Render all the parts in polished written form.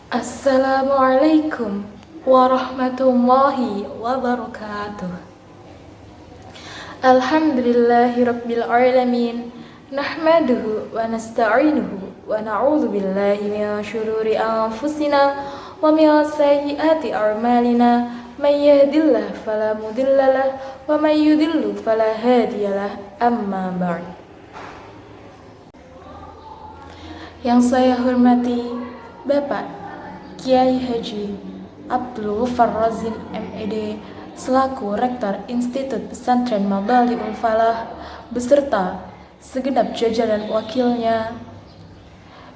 Assalamualaikum warahmatullahi wabarakatuh. Alhamdulillahi rabbil alamin. Nahmaduhu wa nasta'inuhu wa na'udzu billahi min syururi anfusina wa min sayyiati a'malina. May yahdihillahu fala mudhillalah wa may yudhlil fala hadiyalah. Amma ba'd. Yang saya hormati Bapak Kiai Haji Abdul Ghaffar Razin MED selaku Rektor Institut Pesantren Mabalighul Falah beserta segenap jajaran wakilnya.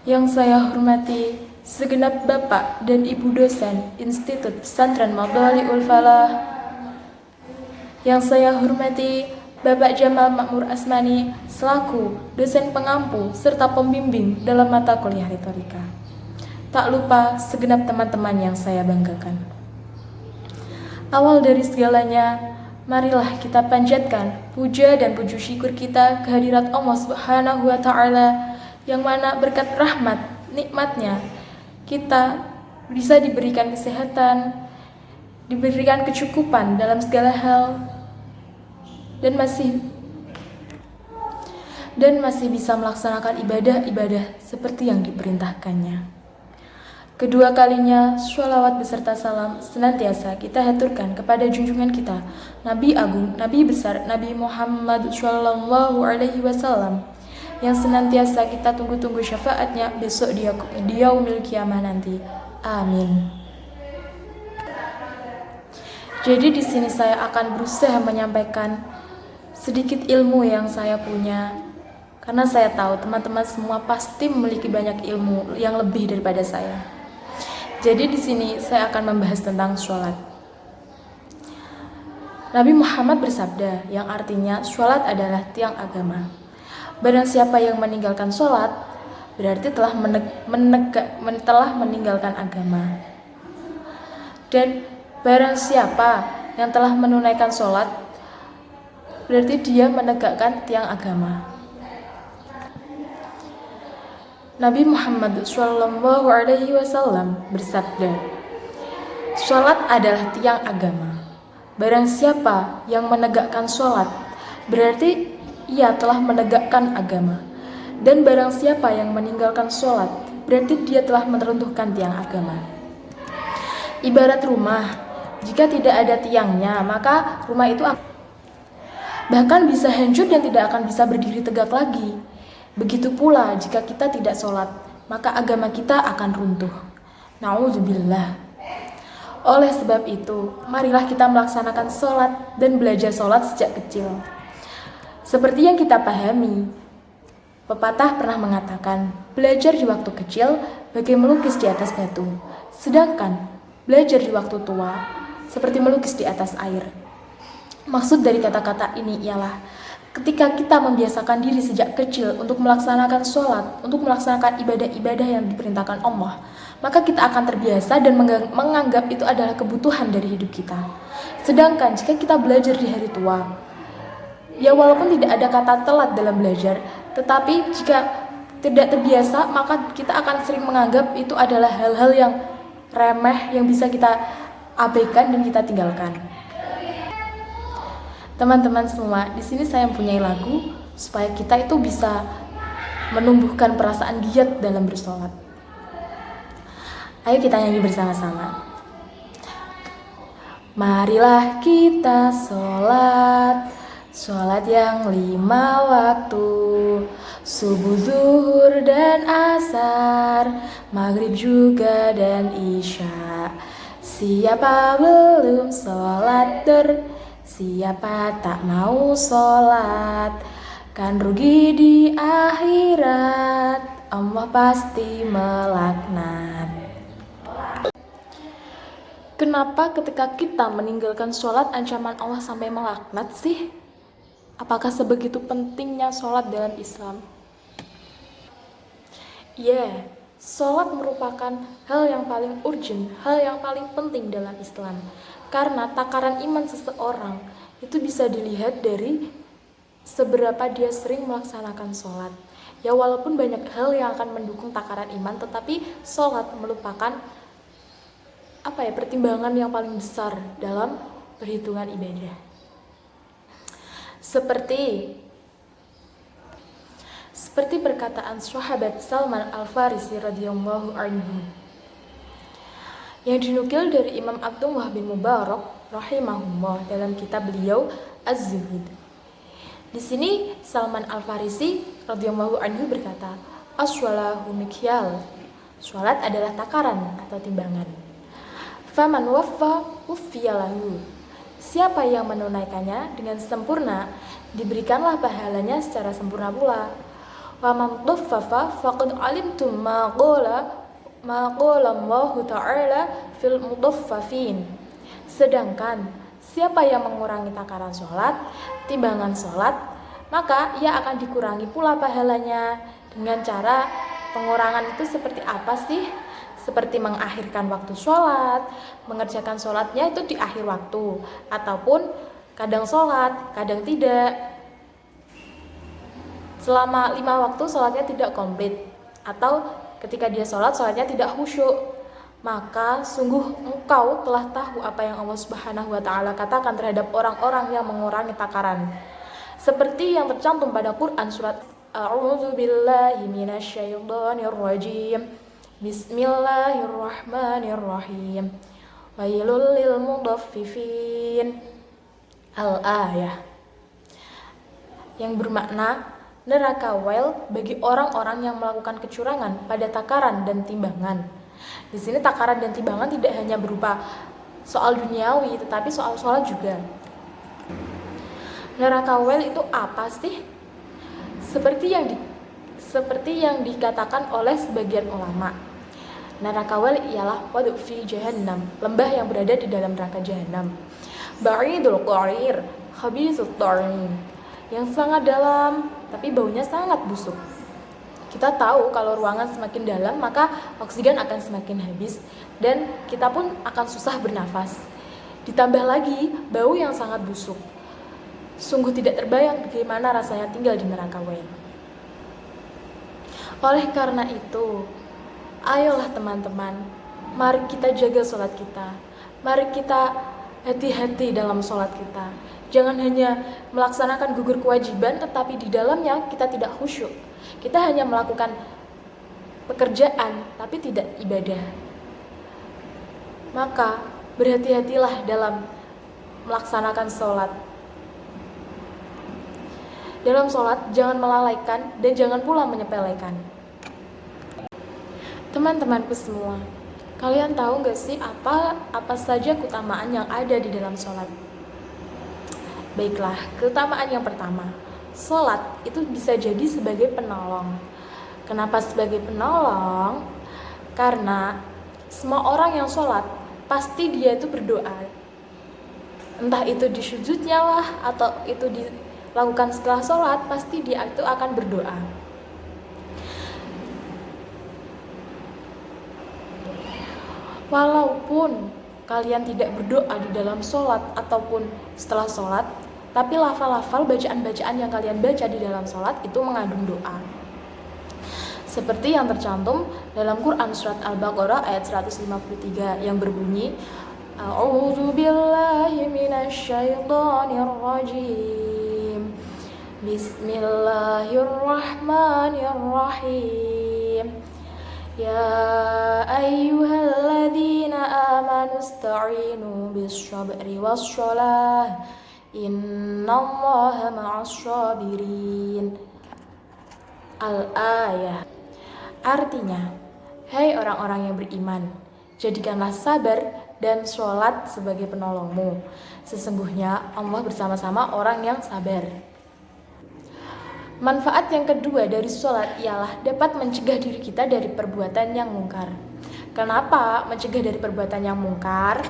Yang saya hormati segenap Bapak dan Ibu dosen Institut Pesantren Mabalighul Falah. Yang saya hormati Bapak Jamal Makmur Asmani selaku dosen pengampu serta pembimbing dalam mata kuliah retorika. Tak lupa segenap teman-teman yang saya banggakan. Awal dari segalanya, marilah kita panjatkan puja dan puji syukur kita kehadirat Allah Subhanahu wa Ta'ala, yang mana berkat rahmat nikmatnya kita bisa diberikan kesehatan, diberikan kecukupan dalam segala hal, dan masih bisa melaksanakan ibadah-ibadah seperti yang diperintahkannya. Kedua kalinya, sholawat beserta salam senantiasa kita haturkan kepada junjungan kita, Nabi Agung, Nabi Besar, Nabi Muhammad Shallallahu Alaihi Wasallam, yang senantiasa kita tunggu-tunggu syafaatnya besok di yaumil kiamah nanti. Amin. Jadi di sini saya akan berusaha menyampaikan sedikit ilmu yang saya punya, karena saya tahu teman-teman semua pasti memiliki banyak ilmu yang lebih daripada saya. Jadi di sini saya akan membahas tentang sholat. Nabi Muhammad bersabda, yang artinya sholat adalah tiang agama. Barang siapa yang meninggalkan sholat, berarti telah meninggalkan agama. Dan barang siapa yang telah menunaikan sholat, berarti dia menegakkan tiang agama. Nabi Muhammad Shallallahu Alaihi Wasallam bersabda, sholat adalah tiang agama. Barang siapa yang menegakkan sholat, berarti ia telah menegakkan agama. Dan barang siapa yang meninggalkan sholat, berarti dia telah meruntuhkan tiang agama. Ibarat rumah, jika tidak ada tiangnya, maka rumah itu bahkan bisa hancur dan tidak akan bisa berdiri tegak lagi. Begitu pula jika kita tidak sholat, maka agama kita akan runtuh. Na'udzubillah. Oleh sebab itu, marilah kita melaksanakan sholat dan belajar sholat sejak kecil. Seperti yang kita pahami, pepatah pernah mengatakan, belajar di waktu kecil bagai melukis di atas batu, sedangkan belajar di waktu tua seperti melukis di atas air. Maksud dari kata-kata ini ialah ketika kita membiasakan diri sejak kecil untuk melaksanakan sholat, untuk melaksanakan ibadah-ibadah yang diperintahkan Allah, maka kita akan terbiasa dan menganggap itu adalah kebutuhan dari hidup kita. Sedangkan jika kita belajar di hari tua, ya walaupun tidak ada kata telat dalam belajar, tetapi jika tidak terbiasa, maka kita akan sering menganggap itu adalah hal-hal yang remeh yang bisa kita abaikan dan kita tinggalkan. Teman-teman semua, di sini saya mempunyai lagu supaya kita itu bisa menumbuhkan perasaan giat dalam bersolat. Ayo kita nyanyi bersama-sama. Marilah kita sholat, sholat yang 5 waktu, subuh, zuhur, dan asar, maghrib juga dan isya. Siapa belum sholat siapa tak mau sholat, kan rugi di akhirat, Allah pasti melaknat. Kenapa ketika kita meninggalkan sholat ancaman Allah sampai melaknat sih? Apakah sebegitu pentingnya sholat dalam Islam? Sholat merupakan hal yang paling urgent, hal yang paling penting dalam Islam. Karena takaran iman seseorang itu bisa dilihat dari seberapa dia sering melaksanakan sholat. Ya walaupun banyak hal yang akan mendukung takaran iman, tetapi sholat merupakan pertimbangan yang paling besar dalam perhitungan ibadah. Seperti perkataan sahabat Salman Al-Farisi radhiyallahu anhu yang dinukil dari Imam Abdullah bin Mubarak rahimahullah dalam kitab beliau Az-Zuhud. Di sini Salman Al-Farisi radhiyallahu anhu berkata, "As-sholatu mikyal." Salat adalah takaran atau timbangan. Faman waffa wuffiyalahu. Siapa yang menunaikannya dengan sempurna, diberikanlah pahalanya secara sempurna pula. Wa man taffafa faqad alimtum ma qala Allah Ta'ala fil mutaffafin. Sedangkan siapa yang mengurangi takaran sholat, timbangan sholat, maka ia akan dikurangi pula pahalanya. Dengan cara pengurangan itu seperti apa sih? Seperti mengakhirkan waktu sholat, mengerjakan sholatnya itu di akhir waktu, ataupun kadang sholat, kadang tidak. Selama 5 waktu sholatnya tidak komplit, atau ketika dia sholat, sholatnya tidak khusyuk. Maka sungguh engkau telah tahu apa yang Allah Subhanahu wa Ta'ala katakan terhadap orang-orang yang mengurangi takaran. Seperti yang tercantum pada Quran surat A'udzu billahi minasyaitonir rajim. Bismillahirrahmanirrahim. Wailul lil mutaffifin. Al-ayah. Yang bermakna neraka wail bagi orang-orang yang melakukan kecurangan pada takaran dan timbangan. Di sini takaran dan timbangan tidak hanya berupa soal duniawi, tetapi soal sholat juga. Neraka wail itu apa sih? Seperti yang dikatakan oleh sebagian ulama, neraka wail ialah waduk fi jahannam, lembah yang berada di dalam neraka jahannam. Ba'idul qarir, khabithut tarni, yang sangat dalam tapi baunya sangat busuk. Kita tahu kalau ruangan semakin dalam maka oksigen akan semakin habis dan kita pun akan susah bernafas. Ditambah lagi bau yang sangat busuk. Sungguh tidak terbayang bagaimana rasanya tinggal di neraka wail. Oleh karena itu, ayolah teman-teman, mari kita jaga sholat kita. Mari kita hati-hati dalam sholat kita. Jangan hanya melaksanakan gugur kewajiban tetapi di dalamnya kita tidak khusyuk. Kita hanya melakukan pekerjaan tapi tidak ibadah. Maka berhati-hatilah dalam melaksanakan sholat. Dalam sholat jangan melalaikan dan jangan pula menyepelekan. Teman-temanku semua, kalian tahu gak sih apa saja keutamaan yang ada di dalam sholat? Baiklah, keutamaan yang pertama, sholat itu bisa jadi sebagai penolong. Kenapa sebagai penolong? Karena semua orang yang sholat pasti dia itu berdoa. Entah itu di sujudnya lah atau itu dilakukan setelah sholat, pasti dia itu akan berdoa. Walaupun kalian tidak berdoa di dalam sholat ataupun setelah sholat, tapi lafal-lafal bacaan-bacaan yang kalian baca di dalam sholat itu mengandung doa. Seperti yang tercantum dalam Quran surat Al-Baqarah ayat 153 yang berbunyi, A'udzu billahi minasyaitonir rajim. Bismillahirrahmanirrahim. Ya ayyuhalladzina amanu ista'inu bis-sabri was-shalah. Innallaha ma'as-sabirin. Al-ayah. Artinya, hai orang-orang yang beriman, jadikanlah sabar dan sholat sebagai penolongmu. Sesungguhnya Allah bersama-sama orang yang sabar. Manfaat yang kedua dari sholat ialah dapat mencegah diri kita dari perbuatan yang mungkar. Kenapa mencegah dari perbuatan yang mungkar?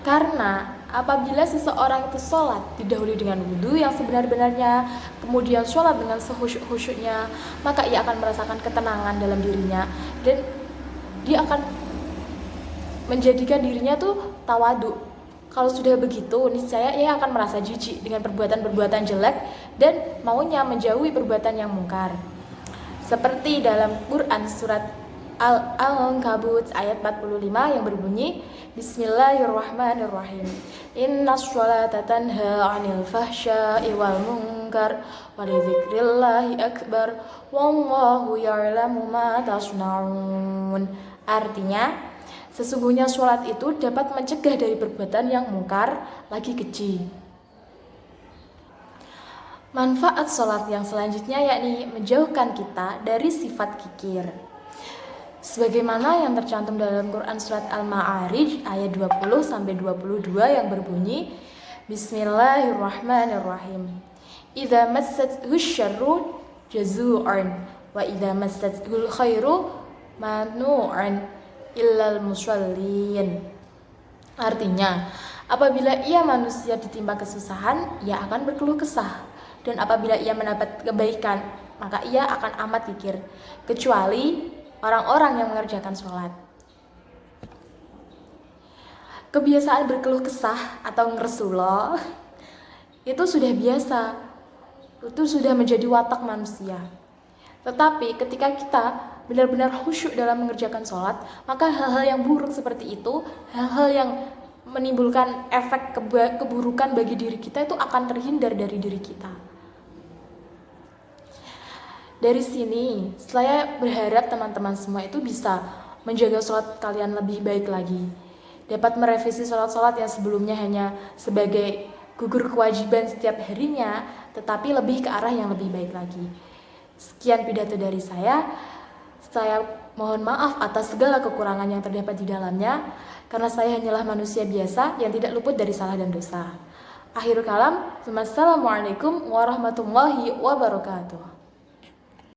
Karena apabila seseorang itu sholat didahului dengan wudhu yang sebenar-benarnya, kemudian sholat dengan sehusyuk-husyuknya, maka ia akan merasakan ketenangan dalam dirinya dan dia akan menjadikan dirinya tuh tawadu. Kalau sudah begitu, niscaya ia akan merasa jijik dengan perbuatan-perbuatan jelek dan maunya menjauhi perbuatan yang mungkar. Seperti dalam Quran surat Al-Ankabut ayat 45 yang berbunyi Bismillahirrahmanirrahim. Innas sholata tanha 'anil fahsya'i wal munkar wa lidzikrillahi akbar wallahu ya'lamu ma tasna'un. Artinya, sesungguhnya sholat itu dapat mencegah dari perbuatan yang mungkar lagi keji. Manfaat sholat yang selanjutnya yakni menjauhkan kita dari sifat kikir. Sebagaimana yang tercantum dalam Quran surat Al-Ma'arij ayat 20-22 yang berbunyi Bismillahirrahmanirrahim. Idza massathu syarru jazu'an wa idza massathu khairu manu'an illal musallin. Artinya, apabila ia manusia ditimpa kesusahan, ia akan berkeluh kesah, dan apabila ia mendapat kebaikan, maka ia akan amat kikir, kecuali orang-orang yang mengerjakan sholat. Kebiasaan berkeluh kesah atau ngersuloh itu sudah biasa, itu sudah menjadi watak manusia. Tetapi ketika kita benar-benar khusyuk dalam mengerjakan sholat, maka hal-hal yang buruk seperti itu, hal-hal yang menimbulkan efek keburukan bagi diri kita itu akan terhindar dari diri kita. Dari sini, saya berharap teman-teman semua itu bisa menjaga sholat kalian lebih baik lagi. Dapat merevisi sholat-sholat yang sebelumnya hanya sebagai gugur kewajiban setiap harinya, tetapi lebih ke arah yang lebih baik lagi. Sekian pidato dari saya mohon maaf atas segala kekurangan yang terdapat di dalamnya, karena saya hanyalah manusia biasa yang tidak luput dari salah dan dosa. Akhirul kalam, wassalamualaikum warahmatullahi wabarakatuh.